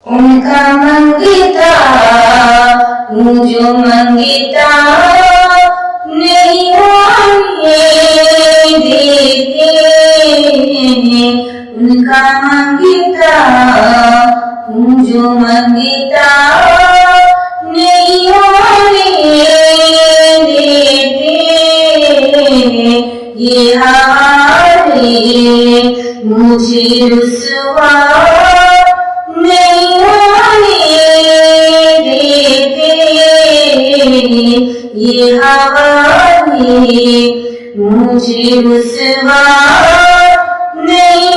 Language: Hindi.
उनका मंगता मुझो मंगता नहीं होने देते, उनका मंगता मुझो मंगता नहीं होने देते। ये हारे मुझे रुसवा नहीं होने देते, ये हवाले मुझे रुसवा नहीं